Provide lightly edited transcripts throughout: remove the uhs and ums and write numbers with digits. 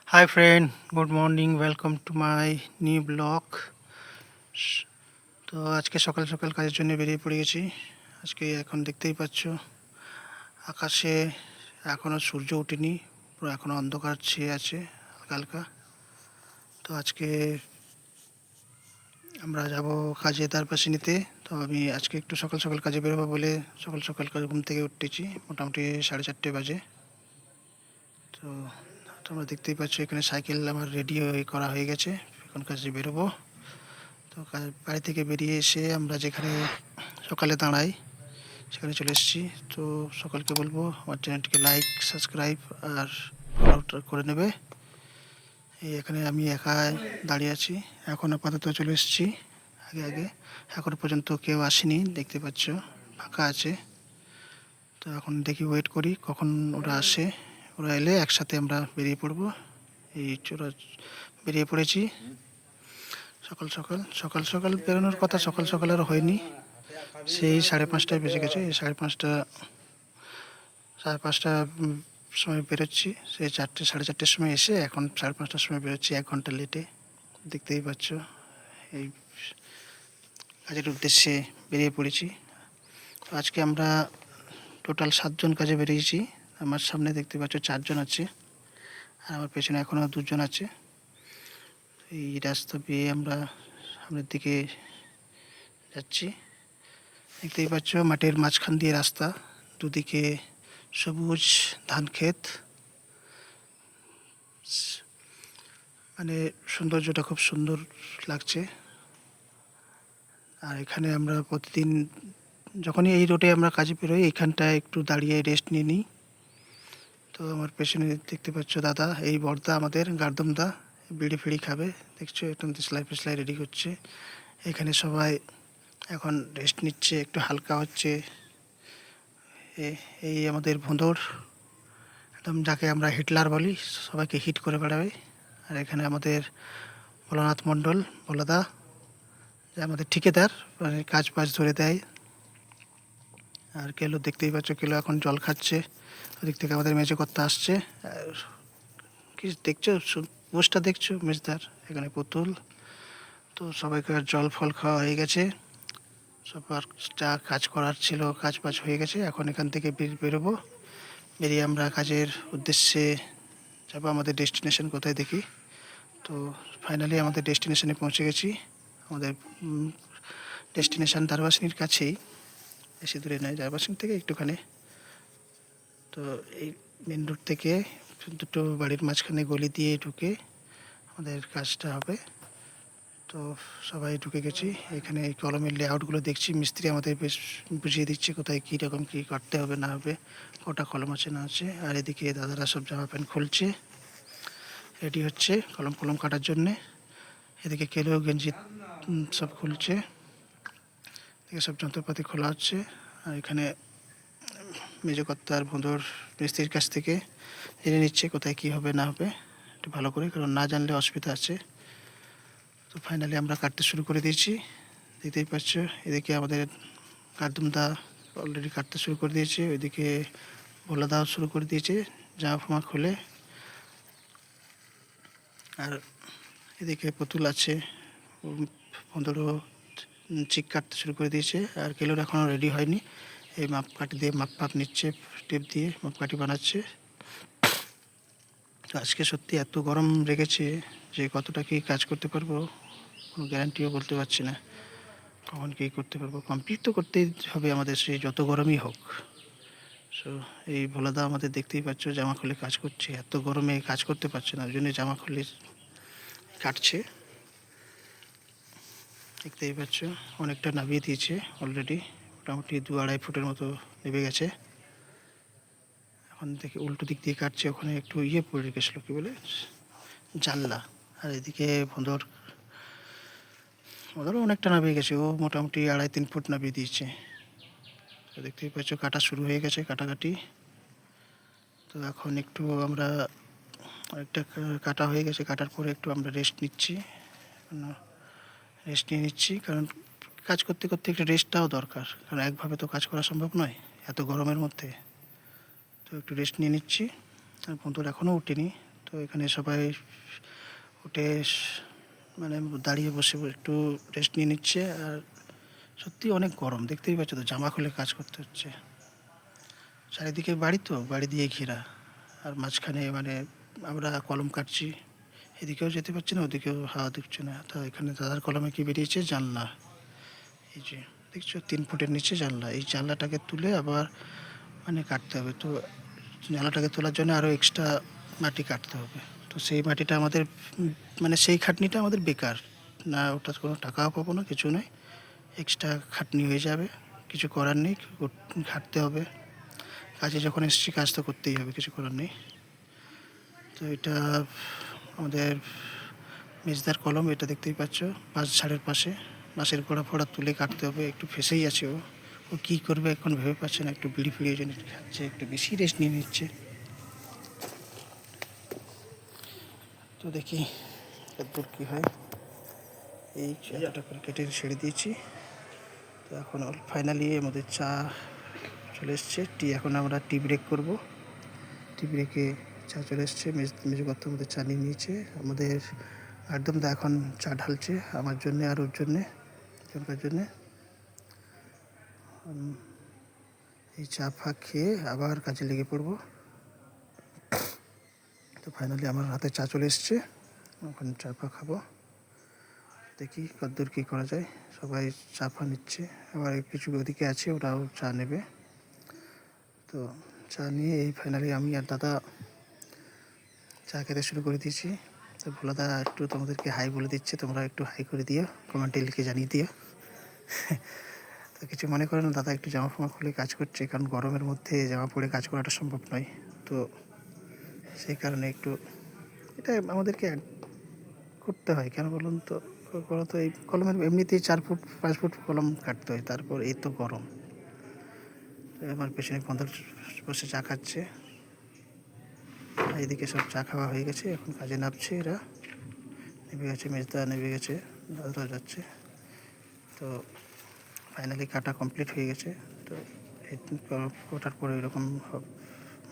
Hi friend, good morning. Welcome to my new blog. তো আজকে সকাল সকাল কাজের জন্য বেরিয়ে পড়ে গেছি। আজকে এখন দেখতেই পাচ্ছ আকাশে এখনও সূর্য ওঠেনি, পুরো এখনও অন্ধকার ছেয়ে আছে হালকা হালকা। তো আজকে আমরা যাব কাজে তারপাশে নিতে। তো আমি আজকে একটু সকাল সকাল কাজে বেরোবো বলে সকাল সকাল ঘুম থেকে উঠেছি, মোটামুটি 4:30 বাজে। তো তোমরা দেখতেই পাচ্ছ এখানে সাইকেল আমার রেডি করা হয়ে গেছে, এখন কাজে বেরোবো। তো বাড়ি থেকে বেরিয়ে এসে আমরা যেখানে সকালে দাঁড়াই সেখানে চলে এসেছি। তো সকলকে বলবো আমার চ্যানেলটিকে লাইক, সাবস্ক্রাইব আর ফলো করে নেবে। এই এখানে আমি একাই দাঁড়িয়ে আছি, এখন আপাতত চলে এসেছি। আগে আগে এখনো পর্যন্ত কেউ আসেনি, দেখতে পাচ্ছ ফাঁকা আছে। তো এখন দেখি, ওয়েট করি কখন ওরা আসে। ওরা এলে একসাথে আমরা বেরিয়ে পড়বো। এই চোরা বেরিয়ে পড়েছি সকাল সকাল। সকাল সকাল বেরোনোর কথা সকাল সকাল আর হয়নি, সেই 5:30টায় বেজে গেছে। এই 5:30 সময় বেরোচ্ছি, সেই 4:30 সময় এসে এখন 5:30টার সময় বেরোচ্ছি, 1 ঘন্টা লেটে। দেখতেই পাচ্ছ এই কাজের উদ্দেশ্যে বেরিয়ে পড়েছি। তো আজকে আমরা টোটাল 7 জন কাজে বেরিয়েছি। আমার সামনে দেখতে পাচ্ছ 4 জন আছে, আর আমার পেছনে এখনও 2 জন আছে। এই রাস্তা পেয়ে আমরা সামনের দিকে যাচ্ছি। দেখতেই পাচ্ছ মাঠের মাঝখান দিয়ে রাস্তা, দুদিকে সবুজ ধান ক্ষেত, মানে সৌন্দর্যটা খুব সুন্দর লাগছে। আর এখানে আমরা প্রতিদিন যখনই এই রোডে আমরা কাজে বেরোই এইখানটায় একটু দাঁড়িয়ে রেস্ট নিয়ে নিই। তো আমার পেছনে দেখতে পাচ্ছ দাদা, এই বর্দা আমাদের গার্দমদা, বিড়ি ফিড়ি খাবে। দেখছো একদম সেলাই ফেসলাই রেডি করছে। এখানে সবাই এখন রেস্ট নিচ্ছে, একটু হালকা হচ্ছে। এই আমাদের ভোঁদর, একদম যাকে আমরা হিটলার বলি, সবাইকে হিট করে বেড়াবে। আর এখানে আমাদের ভোলানাথ মণ্ডল, ভোলাদা, যে আমাদের ঠিকাদার, মানে কাজ বাজ ধরে দেয়। আর কেলো দেখতেই পাচ্ছ, কেলো এখন জল খাচ্ছে। ওদিক থেকে আমাদের মেজে কর্তা আসছে। আর কি দেখছো, পোস্টটা দেখছো মেজদার, এখানে পুতুল। তো সবাইকে জল ফল খাওয়া হয়ে গেছে, সবার যা কাজ করার ছিল কাজ বাজ হয়ে গেছে। এখন এখান থেকে বেরোবো, বেরিয়ে আমরা কাজের উদ্দেশ্যে যাবো। আমাদের ডেস্টিনেশন কোথায় দেখি। তো ফাইনালি আমাদের ডেস্টিনেশনে পৌঁছে গেছি। আমাদের ডেস্টিনেশন দারবাসিনীর কাছেই, বেশি দূরে নয়, দারবাসিনী থেকে একটুখানি। তো এই মেন রোড থেকে দুটো বাড়ির মাঝখানে গলি দিয়ে ঢুকে আমাদের কাজটা হবে। তো সবাই ঢুকে গেছি। এখানে এই কলমের লেআউটগুলো দেখছি, মিস্ত্রি আমাদের বেশ বুঝিয়ে দিচ্ছে কোথায় কী রকম কী কাটতে হবে না হবে, কটা কলম আছে না আছে। আর এদিকে দাদারা সব জামা প্যান্ট খুলছে, রেডি হচ্ছে কলম কলম কাটার জন্যে। এদিকে কেলো গেঞ্জি সব খুলছে, এদিকে সব যন্ত্রপাতি খোলা হচ্ছে। আর এখানে মেজকর্তা আর ভোঁদর মিস্ত্রির কাছ থেকে জেনে নিচ্ছে কোথায় কী হবে না হবে একটু ভালো করে, কারণ না জানলে অসুবিধা আছে। তো ফাইনালি আমরা কাটতে শুরু করে দিয়েছি, দেখতেই পাচ্ছ। এদিকে আমাদের কার্দুমদা অলরেডি কাটতে শুরু করে দিয়েছে, ওইদিকে ভোলা দাও শুরু করে দিয়েছে জামা ফামা খুলে। আর এদিকে পুতুল আছে, পনেরো চিক কাটতে শুরু করে দিয়েছে। আর কেলোর এখনও রেডি হয়নি, এই মাপকাঠি দিয়ে মাপ নিচ্ছে, টেপ দিয়ে মাপকাঠি বানাচ্ছে। আজকে সত্যি এত গরম লেগেছে যে কতটা কি কাজ করতে পারবো কোনো গ্যারান্টিও বলতে পারছি না, কখন কী করতে পারবো। কমপ্লিট তো করতেই হবে আমাদের, সেই যত গরমই হোক। সো এই ভোলাদা আমাদের দেখতেই পাচ্ছ জামা খুলে কাজ করছে, এত গরমে কাজ করতে পারছে না, ওই জন্য জামা খুলে কাটছে। দেখতেই পাচ্ছ অনেকটা নামিয়ে দিয়েছে অলরেডি, মোটামুটি 2-2.5 ফুটের মতো নেমে গেছে। এখন দেখি উল্টো দিক দিয়ে কাটছে, ওখানে একটু পড়ে গেছিলো, কী বলে, জানলা। আর এদিকে ভোঁদর অনেকটা নামিয়ে গেছে, ও মোটামুটি 2.5-3 ফুট নামিয়ে দিয়েছে। তো দেখতেই পাচ্ছ কাটা শুরু হয়ে গেছে, কাটাকাটি। তো এখন একটু আমরা অনেকটা কাটা হয়ে গেছে, কাটার পরে একটু আমরা রেস্ট নিচ্ছি, কারণ কাজ করতে করতে একটু রেস্টটাও দরকার, কারণ একভাবে তো কাজ করা সম্ভব নয় এত গরমের মধ্যে। তো একটু রেস্ট নিয়ে নিচ্ছি। আর বন্ধুরা এখনও উঠেনি, তো এখানে সবাই উঠে মানে দাঁড়িয়ে বসে একটু রেস্ট নিয়ে নিচ্ছে। আর সত্যি অনেক গরম, দেখতেই পাচ্ছ তো, জামা খুলে কাজ করতে হচ্ছে। চারিদিকে বাড়ি, তো বাড়ি দিয়ে ঘেরা। আর মাঝখানে মানে আমরা কলম কাটছি, এদিকেও যেতে পারছি না, ওদিকেও হাওয়া দিচ্ছে না। তো এখানে দাদার কলমে কি বেরিয়েছে, জানলা। এই যে দেখছো 3 ফুটের নিচে জানলা, এই জানলাটাকে তুলে আবার মানে কাটতে হবে। তো জানলাটাকে তোলার জন্য আরও এক্সট্রা মাটি কাটতে হবে। তো সেই মাটিটা আমাদের মানে সেই খাটনিটা আমাদের বেকার না, ওটা কোনো টাকাও পাবো না, কিছু নয়, এক্সট্রা খাটনি হয়ে যাবে। কিছু করার নেই, খাটতে হবে। কাজে যখন এসেছি কাজ তো করতেই হবে, কিছু করার নেই। তো এটা আমাদের মেজদার কলম, এটা দেখতেই পাচ্ছ বাঁশ ঝাড়ের পাশে। বাঁশের গোড়া ফোড়া তুলে কাটতে হবে, একটু ফেসেই আছে ও। ও কী করবে এখন ভেবে পাচ্ছে না, একটু বিড়ি ফিড়িয়ে জন্য খাচ্ছে, একটু বেশি রেস্ট নিয়ে নিচ্ছে। তো দেখি এরপর কী হয়। এই এতটা করে কেটে ছেড়ে দিয়েছি। তো এখন ফাইনালি আমাদের চা চলে এসছে। এখন আমরা টি ব্রেক করবো। টি ব্রেকে চা চলে এসছে, মেজো করতে আমাদের চা নিয়ে নিয়েছে। আমাদের একদম দা এখন চা ঢালছে আমার জন্যে আর ওর জন্যে, ওর জন্যে। এই চা ফা খেয়ে আবার কাজে লেগে পড়বো। তো ফাইনালি আমার হাতে চা চলে এসছে, এখন চা ফা খাবো। দেখি কতদূর কী করা যায়। সবাই চা ফা নিচ্ছে, আবার কিছু ওদিকে আছে ওরাও চা নেবে। তো চা নিয়ে এই ফাইনালি আমি আর দাদা চা খেতে শুরু করে দিয়েছি। তো ভোলাদা একটু তোমাদেরকে হাই বলে দিচ্ছে, তোমরা একটু হাই করে দিও, কমেন্টে লিখে জানিয়ে দিও। তো কিছু মনে করো না, দাদা একটু জামা ফামা খুলে কাজ করছে, কারণ গরমের মধ্যে জামা পরে কাজ করাটা সম্ভব নয়। তো সেই কারণে একটু এটা আমাদেরকে করতে হয়, কেন বলুন তো। বলো তো, এই কলমের এমনিতেই 4 ফুট 5 ফুট কলম কাটতে হয়, তারপর এই তো গরম। আমার পেছনে বন্ধু বসে চা খাচ্ছে, এইদিকে সব চা খাওয়া হয়ে গেছে, এখন কাজে নামছে এরা। নেমে গেছে, মেজদা নেমে গেছে, দাদারা যাচ্ছে। তো ফাইনালি কাটা কমপ্লিট হয়ে গেছে। তো এই কাটার পরে এরকম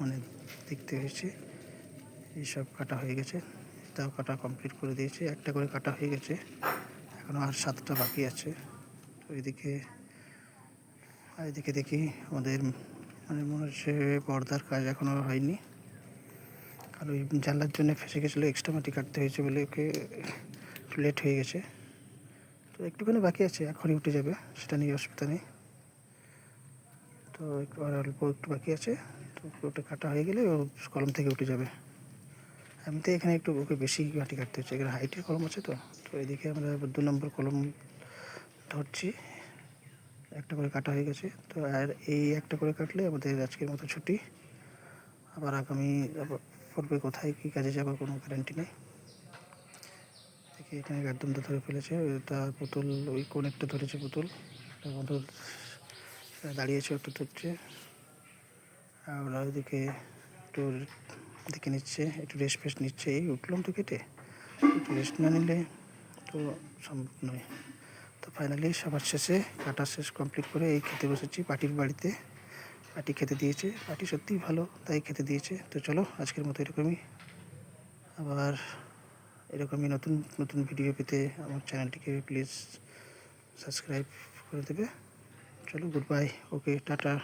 মানে দেখতে হয়েছে। এইসব কাটা হয়ে গেছে, এটাও কাটা কমপ্লিট করে দিয়েছে, একটা করে কাটা হয়ে গেছে, এখনও আর 7টা বাকি আছে। তো এদিকে দেখি আমাদের মানে মনে হচ্ছে পর্দার কাজ এখনও হয়নি, কারণ ওই জানলার জন্য ফেসে গেছিলো, এক্সট্রা মাটি কাটতে হয়েছে বলে ওকে লেট হয়ে গেছে। তো একটুখানি বাকি আছে, এখনই উঠে যাবে, সেটা নিয়ে অসুবিধা নেই। তো আর অল্প একটু বাকি আছে, তো ওটা কাটা হয়ে গেলে ও কলম থেকে উঠে যাবে। এমনিতে এখানে একটু ওকে বেশি মাটি কাটতে হচ্ছে, এখানে হাইটের কলম আছে। তো এদিকে আমরা 2 নম্বর কলম ধরছি, একটা করে কাটা হয়ে গেছে। তো আর এই একটা করে কাটলে আমাদের আজকের মতো ছুটি। আবার আগামী পর্বে কোথায় কী কাজে যাবার কোনো গ্যারান্টি নেই। দেখি এখানে একদম ধরে ফেলেছে, তার পুতুল ওই কোন একটা ধরেছে, পুতুল পুতুল দাঁড়িয়েছে, একটু ধরছে। আর ওরা ওইদিকে একটু দেখে নিচ্ছে, একটু রেস্ট ফেস্ট নিচ্ছে। এই উঠলাম তো কেটে, একটু রেস্ট না নিলে তো সম্ভব নয়। তো ফাইনালি সবার শেষে কাটা শেষ কমপ্লিট করে এই খেতে বসেছি পার্টির বাড়িতে। পার্টি খেতে দিয়েছে, পার্টি সত্যিই ভালো, তাই খেতে দিয়েছে। তো চলো আজকের মতো এরকমই, আবার এরকমই নতুন নতুন ভিডিও পেতে আমার চ্যানেলটিকে প্লিজ সাবস্ক্রাইব করে দেবে। চলো গুড বাই, ওকে টাটা।